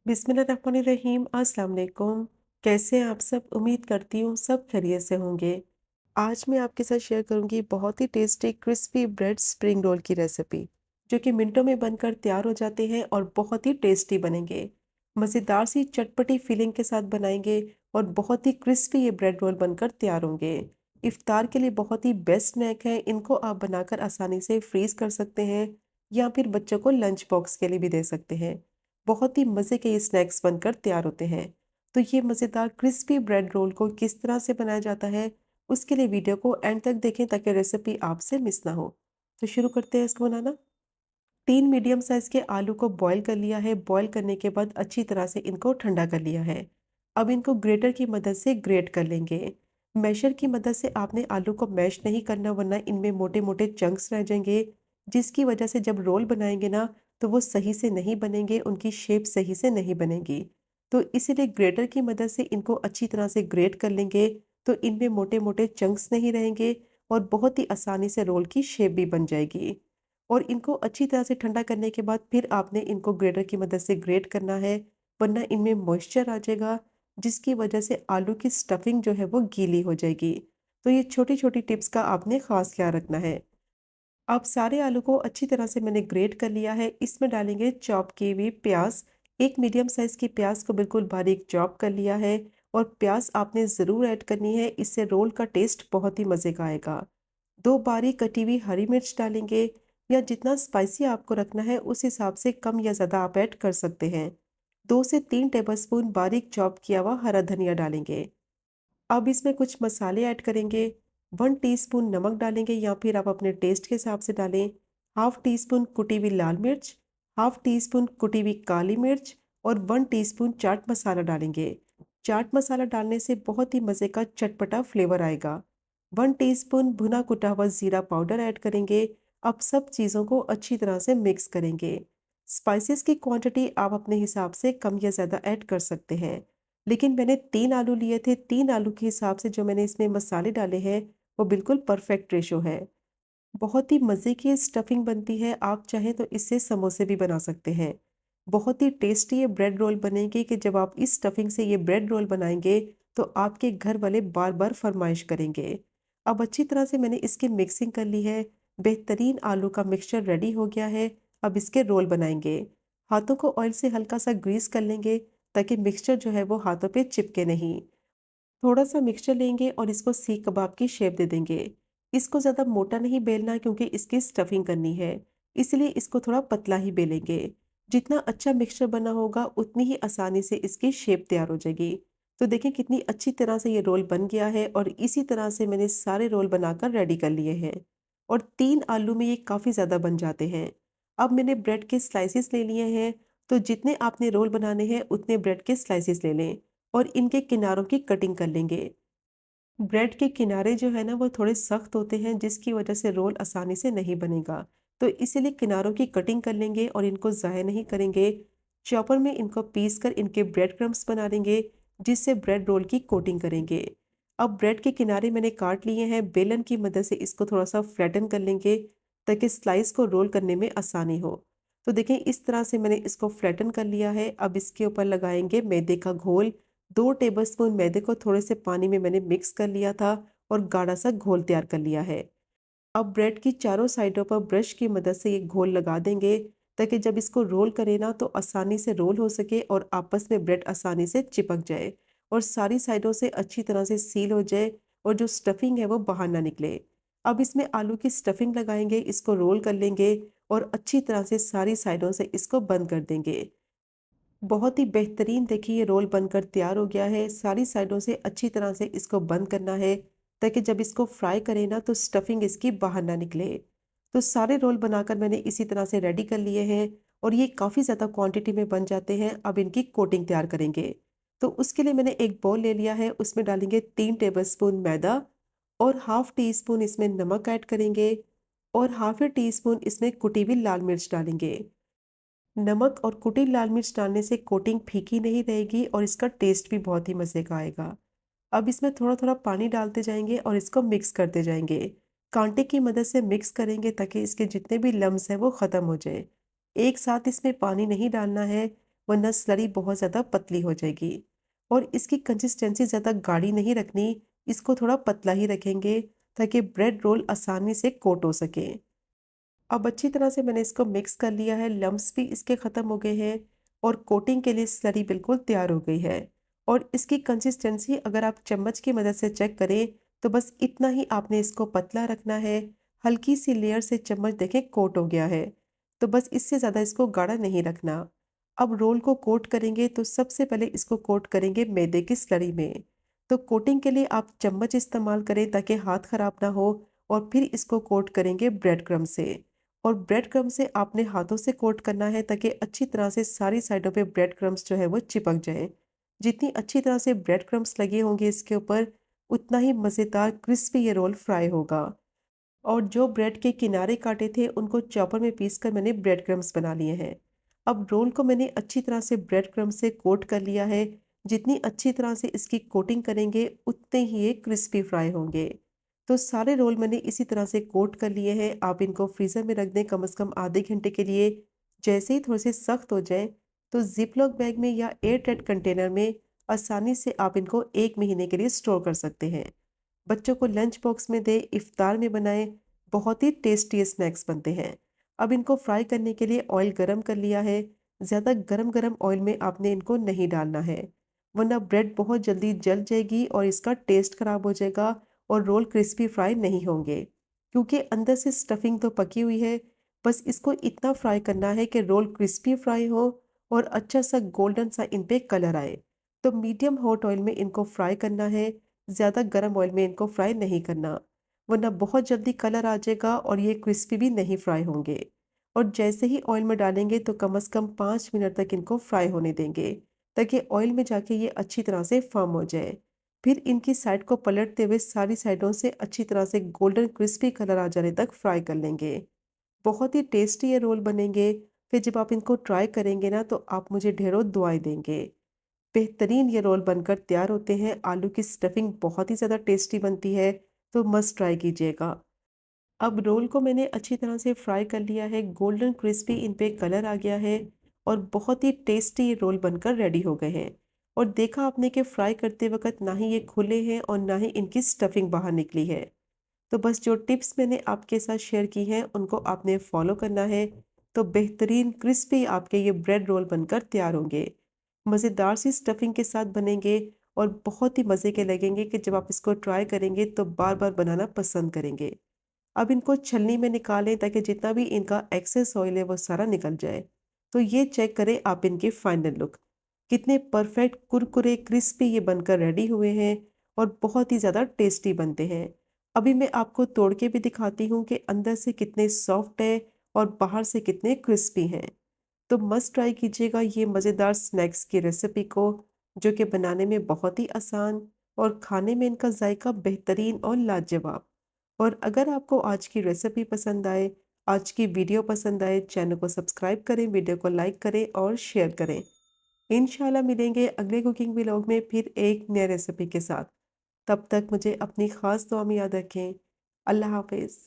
बिस्मिल्लाहिर्रहमानिर्रहीम। अस्सलाम वालेकुम। कैसे हैं आप सब? उम्मीद करती हूँ सब खैरियत से होंगे। आज मैं आपके साथ शेयर करूँगी बहुत ही tasty crispy bread spring roll की रेसिपी, जो कि मिनटों में बनकर तैयार हो जाते हैं और बहुत ही टेस्टी बनेंगे। मज़ेदार सी चटपटी फीलिंग के साथ बनाएंगे और बहुत ही क्रिस्पी ये ब्रेड रोल बनकर तैयार होंगे। इफ्तार के लिए बहुत ही बेस्ट स्नैक है। इनको आप बनाकर आसानी से फ्रीज कर सकते हैं या फिर बच्चों को लंच बॉक्स के लिए भी दे सकते हैं। बहुत ही मज़े के ये स्नैक्स बनकर तैयार होते हैं। तो ये मज़ेदार क्रिस्पी ब्रेड रोल को किस तरह से बनाया जाता है, उसके लिए वीडियो को एंड तक देखें ताकि रेसिपी आपसे मिस ना हो। तो शुरू करते हैं इसको बनाना। 3 मीडियम साइज़ के आलू को बॉईल कर लिया है। बॉईल करने के बाद अच्छी तरह से इनको ठंडा कर लिया है। अब इनको ग्रेटर की मदद से ग्रेट कर लेंगे। मैशर की मदद से आपने आलू को मैश नहीं करना, वरना इनमें मोटे-मोटे चंक्स रह जाएँगे, जिसकी वजह से जब रोल बनाएँगे ना, तो वो सही से नहीं बनेंगे, उनकी शेप सही से नहीं बनेगी। तो इसीलिए ग्रेटर की मदद से इनको अच्छी तरह से ग्रेट कर लेंगे, तो इनमें मोटे-मोटे चंक्स नहीं रहेंगे और बहुत ही आसानी से रोल की शेप भी बन जाएगी। और इनको अच्छी तरह से ठंडा करने के बाद फिर आपने इनको ग्रेटर की मदद से ग्रेट करना है, वरना इनमें मॉइस्चर आ जाएगा, जिसकी वजह से आलू की स्टफिंग जो है वो गीली हो जाएगी। तो ये छोटी-छोटी टिप्स का आपने ख़ास ख्याल रखना है। अब सारे आलू को अच्छी तरह से मैंने ग्रेट कर लिया है। इसमें डालेंगे चॉप की हुई प्याज़। एक मीडियम साइज़ की प्याज़ को बिल्कुल बारीक चॉप कर लिया है और प्याज़ आपने ज़रूर ऐड करनी है, इससे रोल का टेस्ट बहुत ही मज़े का आएगा। 2 बारीक कटी हुई हरी मिर्च डालेंगे, या जितना स्पाइसी आपको रखना है उस हिसाब से कम या ज़्यादा आप ऐड कर सकते हैं। 2 से 3 टेबलस्पून बारीक चॉप किया हुआ हरा धनिया डालेंगे। अब इसमें कुछ मसाले ऐड करेंगे। 1 टीस्पून नमक डालेंगे या फिर आप अपने टेस्ट के हिसाब से डालें। हाफ टी स्पून कुटी हुई लाल मिर्च, हाफ टी स्पून कुटी हुई काली मिर्च और 1 टीस्पून चाट मसाला डालेंगे। चाट मसाला डालने से बहुत ही मज़े का चटपटा फ्लेवर आएगा। 1 टीस्पून भुना कुटा हुआ ज़ीरा पाउडर ऐड करेंगे। अब सब चीज़ों को अच्छी तरह से मिक्स करेंगे। स्पाइसेस की क्वांटिटी आप अपने हिसाब से कम या ज़्यादा ऐड कर सकते हैं। लेकिन मैंने 3 आलू लिए थे, 3 आलू के हिसाब से जो मैंने इसमें मसाले डाले हैं, वो बिल्कुल परफेक्ट रेशो है। बहुत ही मज़े की स्टफिंग बनती है, आप चाहें तो इससे समोसे भी बना सकते हैं। बहुत ही टेस्टी ये ब्रेड रोल बनेंगे कि जब आप इस स्टफिंग से ये ब्रेड रोल बनाएँगे, तो आपके घर वाले बार-बार फरमाइश करेंगे। अब अच्छी तरह से मैंने इसकी मिक्सिंग कर ली है, बेहतरीन आलू का मिक्सचर रेडी हो गया है। अब इसके रोल बनाएँगे। हाथों को ऑयल से हल्का-सा ग्रीस कर लेंगे, ताकि मिक्सचर जो है वो हाथों पे चिपके नहीं। थोड़ा-सा मिक्सचर लेंगे और इसको सीख कबाब की शेप दे देंगे। इसको ज़्यादा मोटा नहीं बेलना, क्योंकि इसकी स्टफिंग करनी है, इसलिए इसको थोड़ा पतला ही बेलेंगे। जितना अच्छा मिक्सचर बना होगा, उतनी ही आसानी से इसकी शेप तैयार हो जाएगी। तो देखिए कितनी अच्छी तरह से ये रोल बन गया है और इसी तरह से मैंने सारे रोल बनाकर रेडी कर लिए हैं। और 3 आलू में ये काफ़ी ज़्यादा बन जाते हैं। अब मैंने ब्रेड के स्लाइसेस ले लिए हैं, तो जितने आपने रोल बनाने हैं उतने ब्रेड के स्लाइसेस ले लें और इनके किनारों की कटिंग कर लेंगे। ब्रेड के किनारे जो है ना वो थोड़े सख्त होते हैं, जिसकी वजह से रोल आसानी से नहीं बनेगा। तो इसीलिए किनारों की कटिंग कर लेंगे और इनको ज़ाया नहीं करेंगे। चॉपर में इनको पीस कर इनके ब्रेड क्रम्स बना लेंगे, जिससे ब्रेड रोल की कोटिंग करेंगे। अब ब्रेड के किनारे मैंने काट लिए हैं, बेलन की मदद से इसको थोड़ा सा फ्लैटन कर लेंगे, ताकि स्लाइस को रोल करने में आसानी हो। तो देखें इस तरह से मैंने इसको फ्लैटन कर लिया है। अब इसके ऊपर लगाएंगे मैदे का घोल। 2 टेबलस्पून मैदे को थोड़े से पानी में मैंने मिक्स कर लिया था और गाढ़ा सा घोल तैयार कर लिया है। अब ब्रेड की चारों साइडों पर ब्रश की मदद से ये घोल लगा देंगे, ताकि जब इसको रोल करें ना तो आसानी से रोल हो सके और आपस में ब्रेड आसानी से चिपक जाए और सारी साइडों से अच्छी तरह से सील हो जाए और जो स्टफिंग है वो बाहर ना निकले। अब इसमें आलू की स्टफिंग लगाएंगे, इसको रोल कर लेंगे और अच्छी तरह से सारी साइडों से इसको बंद कर देंगे। बहुत ही बेहतरीन देखिए ये रोल बनकर तैयार हो गया है। सारी साइडों से अच्छी तरह से इसको बंद करना है, ताकि जब इसको फ्राई करें ना तो स्टफिंग इसकी बाहर ना निकले। तो सारे रोल बनाकर मैंने इसी तरह से रेडी कर लिए हैं और ये काफ़ी ज़्यादा क्वांटिटी में बन जाते हैं। अब इनकी कोटिंग तैयार करेंगे। तो उसके लिए मैंने एक बाउल ले लिया है, उसमें डालेंगे 3 टेबलस्पून मैदा और हाफ टी स्पून इसमें नमक ऐड करेंगे और हाफ ए टी स्पून इसमें कुटी हुई लाल मिर्च डालेंगे। नमक और कुटी लाल मिर्च डालने से कोटिंग फीकी नहीं रहेगी और इसका टेस्ट भी बहुत ही मज़े का आएगा। अब इसमें थोड़ा-थोड़ा पानी डालते जाएँगे और इसको मिक्स करते जाएँगे। कांटे की मदद से मिक्स करेंगे, ताकि इसके जितने भी लम्स हैं वो ख़त्म हो जाएँ। एक साथ इसमें पानी नहीं डालना है, वरना स्लरी बहुत ज़्यादा पतली हो जाएगी। और इसकी कंसिस्टेंसी ज़्यादा गाढ़ी नहीं रखनी, इसको थोड़ा पतला ही रखेंगे ताकि ब्रेड रोल आसानी से कोट हो सके। अब अच्छी तरह से मैंने इसको मिक्स कर लिया है, लम्प्स भी इसके ख़त्म हो गए हैं और कोटिंग के लिए स्लरी बिल्कुल तैयार हो गई है। और इसकी कंसिस्टेंसी अगर आप चम्मच की मदद से चेक करें तो बस इतना ही आपने इसको पतला रखना है। हल्की सी लेयर से चम्मच देखें कोट हो गया है, तो बस इससे ज़्यादा इसको गाढ़ा नहीं रखना। अब रोल को कोट करेंगे तो सबसे पहले इसको कोट करेंगे मैदे की स्लरी में। तो कोटिंग के लिए आप चम्मच इस्तेमाल करें ताकि हाथ खराब ना हो, और फिर इसको कोट करेंगे ब्रेड क्रम्ब से। और ब्रेड क्रम्ब से आपने हाथों से कोट करना है ताकि अच्छी तरह से सारी साइडों पे ब्रेड क्रम्ब्स जो है वो चिपक जाए। जितनी अच्छी तरह से ब्रेड क्रम्ब्स लगे होंगे इसके ऊपर, उतना ही मज़ेदार क्रिस्पी ये रोल फ्राई होगा। और जो ब्रेड के किनारे काटे थे उनको चॉपर में पीस कर मैंने ब्रेड क्रम्ब्स बना लिए हैं। अब रोल को मैंने अच्छी तरह से ब्रेड क्रम्ब से कोट कर लिया है। जितनी अच्छी तरह से इसकी कोटिंग करेंगे उतने ही ये क्रिस्पी फ्राई होंगे। तो सारे रोल मैंने इसी तरह से कोट कर लिए हैं। आप इनको फ्रीज़र में रख दें कम से कम आधे घंटे के लिए। जैसे ही थोड़े से सख्त हो जाए तो जिपलॉक बैग में या एयर टाइट कंटेनर में आसानी से आप इनको 1 महीने के लिए स्टोर कर सकते हैं। बच्चों को लंच बॉक्स में दें, इफ्तार में बनाएं, बहुत ही टेस्टी स्नैक्स बनते हैं। अब इनको फ्राई करने के लिए ऑयल गरम कर लिया है। ज़्यादा गरम गरम ऑयल में आपने इनको नहीं डालना है, वरना ब्रेड बहुत जल्दी जल जाएगी और इसका टेस्ट खराब हो जाएगा और रोल क्रिस्पी फ्राई नहीं होंगे। क्योंकि अंदर से स्टफिंग तो पकी हुई है, बस इसको इतना फ्राई करना है कि रोल क्रिस्पी फ्राई हो और अच्छा सा गोल्डन सा इन पे कलर आए। तो मीडियम हॉट ऑयल में इनको फ्राई करना है, ज़्यादा गर्म ऑयल में इनको फ्राई नहीं करना, वरना बहुत जल्दी कलर आ जाएगा और ये क्रिस्पी भी नहीं फ्राई होंगे। और जैसे ही ऑयल में डालेंगे तो कम से कम 5 मिनट तक इनको फ्राई होने देंगे ताकि ऑयल में जाके ये अच्छी तरह से फर्म हो जाए। फिर इनकी साइड को पलटते हुए सारी साइडों से अच्छी तरह से गोल्डन क्रिस्पी कलर आ जाने तक फ्राई कर लेंगे। बहुत ही टेस्टी ये रोल बनेंगे। फिर जब आप इनको ट्राई करेंगे ना तो आप मुझे ढेरों दुआएं देंगे। बेहतरीन ये रोल बनकर तैयार होते हैं। आलू की स्टफिंग बहुत ही ज़्यादा टेस्टी बनती है, तो मस्ट ट्राई कीजिएगा। अब रोल को मैंने अच्छी तरह से फ्राई कर लिया है, गोल्डन क्रिस्पी इन पे कलर आ गया है और बहुत ही टेस्टी ये रोल बनकर रेडी हो गए हैं। और देखा आपने कि फ्राई करते वक्त ना ही ये खुले हैं और ना ही इनकी स्टफिंग बाहर निकली है। तो बस जो टिप्स मैंने आपके साथ शेयर की हैं उनको आपने फॉलो करना है, तो बेहतरीन क्रिस्पी आपके ये ब्रेड रोल बनकर तैयार होंगे। मज़ेदार सी स्टफिंग के साथ बनेंगे और बहुत ही मज़े के लगेंगे कि जब आप इसको ट्राई करेंगे तो बार बार बनाना पसंद करेंगे। अब इनको छलनी में निकालें ताकि जितना भी इनका एक्सेस ऑयल है वो सारा निकल जाए। तो ये चेक करें आप इनके फाइनल लुक, कितने परफेक्ट कुरकुरे क्रिस्पी ये बनकर रेडी हुए हैं और बहुत ही ज़्यादा टेस्टी बनते हैं। अभी मैं आपको तोड़ के भी दिखाती हूँ कि अंदर से कितने सॉफ्ट है और बाहर से कितने क्रिस्पी हैं। तो मस्ट ट्राई कीजिएगा ये मज़ेदार स्नैक्स की रेसिपी को, जो कि बनाने में बहुत ही आसान और खाने में इनका जायका बेहतरीन और लाजवाब। और अगर आपको आज की रेसिपी पसंद आए, आज की वीडियो पसंद आए, चैनल को सब्सक्राइब करें, वीडियो को लाइक करें और शेयर करें। इंशाल्लाह मिलेंगे अगले कुकिंग व्लॉग में फिर एक नई रेसिपी के साथ। तब तक मुझे अपनी ख़ास दुआ में याद रखें। अल्लाह हाफ़िज़।